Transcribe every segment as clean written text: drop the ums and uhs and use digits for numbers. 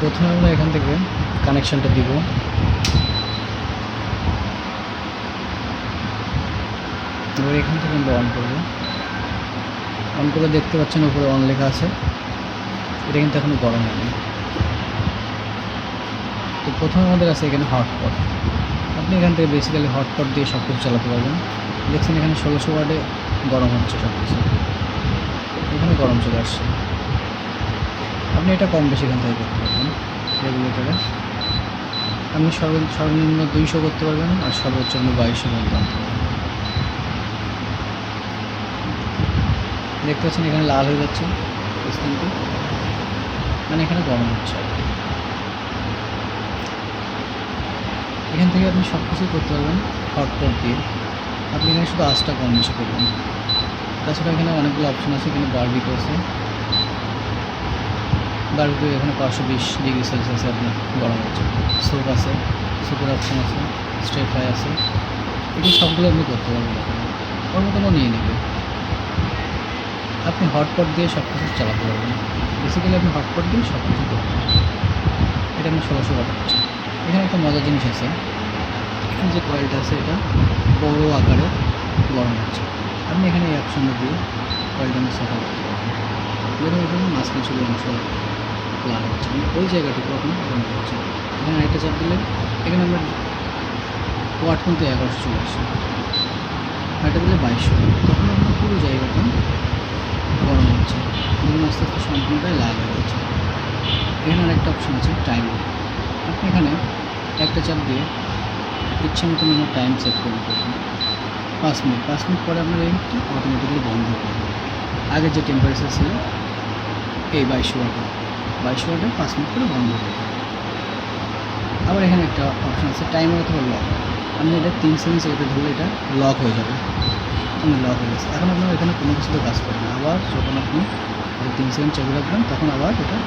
প্রথমে আমরা এখান থেকে কানেকশনটা দিব। এবার এখান থেকে আমরা অন করব। অন করে দেখতে পাচ্ছেন উপরে অন লেখা আছে, এটা কিন্তু এখনো গরম হয়নি। তো প্রথমে আমাদের আছে এখানে হটপট। আপনি এখান থেকে বেসিক্যালি হটপট দিয়ে সব কিছু চালাতে পারবেন। দেখছেন এখানে 1600 ওয়াটে গরম হচ্ছে সব কিছু, এখানে গরম চলে আসছে। আপনি এটা কম বেশি এখান থেকে করতে পারবেন। রেগুলেটরে আপনি সর্বনিম্ন 200 করতে পারবেন, আর সর্বোচ্চ আপনি 2200 পর্যন্ত আনতে পারবেন। দেখতে পাচ্ছেন এখানে লাল হয়ে যাচ্ছে স্ক্রিনটি, মানে এখানে গরম হচ্ছে আর কি। এখান থেকে আপনি সব কিছুই করতে পারবেন হটপট দিয়ে। আপনি এখানে শুধু আঁচটা কম বেশি করবেন। তাছাড়া এখানে অনেকগুলো অপশন আছে। এখানে বারবিকিউ আছে, বারবিকিউ এখানে 520 ডিগ্রি সেলসিয়াসে আপনার গরম হচ্ছে। সোপ আছে, সোপের অপশন আছে, স্টে ফ্রাই আছে, এটি সবগুলো আপনি করতে পারবেন। এখানে কোনো নিয়ে নেবে। আপনি হটপট দিয়ে সব কিছু চালাতে পারবেন। বেসিক্যালি আপনি হটপট দিয়ে সব কিছু করবেন। এটা আপনি 1600 ওয়াট হচ্ছে। এখানে একটা মজার জিনিস আছে, এখানে যে কয়েলটা আছে এটা বড় আকারে গরম হচ্ছে। আপনি এখানে এই অপশনটা দিয়ে কয়েলটা আমি সেট আপ করতে পারবেন। যেরকম এখানে মাঝখানে শুধু অংশ লাল হচ্ছে, মানে ওই জায়গাটুকু আপনি গরম হচ্ছে। এখানে আরেকটা চাপ দিলে এখানে আমরা ওয়াট কিন্তু 1100 চলে আসছে। আরেকটা দিলে 2200, তখন আপনার পুরো জায়গাটা গরম হচ্ছে। দেখুন আস্তে আস্তে সম্পূর্ণটাই লাল হয়ে যাচ্ছে। এখানে আরেকটা অপশন আছে টাইমার। আপনি এখানে একটা চাপ দিয়ে ইচ্ছা মতন আপনার টাইম সেট করে দিতে পারবেন। 5 মিনিট পরে আপনার এইটা অটোমেটিক্যালি বন্ধ হয়ে যাবে। আগে যে টেম্পারেচার ছিল এই 2200 ওয়াটে 5 মিনিট করে বন্ধ হয়ে যাবে। আবার এখানে একটা অপশন আছে টাইমার অথবা লক। আপনি এটা 3 সেকেন্ড এটা ধরলে এটা লক হয়ে যাবে। লক হয়ে গেছে। এখন আপনার এখানে কোনো কিছুতে কাজ করে না। আবার যখন আপনি 3 সেকেন্ড চেপে রাখবেন তখন আবার এটা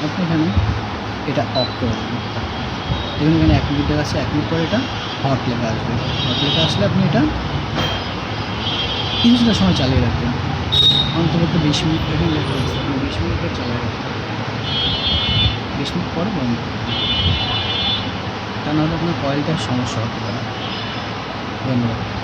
আপনি এখানে এটা অফ করে দেবেন। দেখুন এখানে 1 মিনিট আছে, 1 মিনিট পরে এটা হট লেখা আসবে। হট লেখা আসলে আপনি এটা কিছুটা সময় চালিয়ে রাখবেন, অন্তত 20 মিনিট। এখানে লেখা আছে আপনি 20 মিনিট পর চালিয়ে রাখবেন, 20 মিনিট পরে বন্ধ করবেন। তা নাহলে আপনার কয়েলটার সমস্যা হতে পারে। ধন্যবাদ।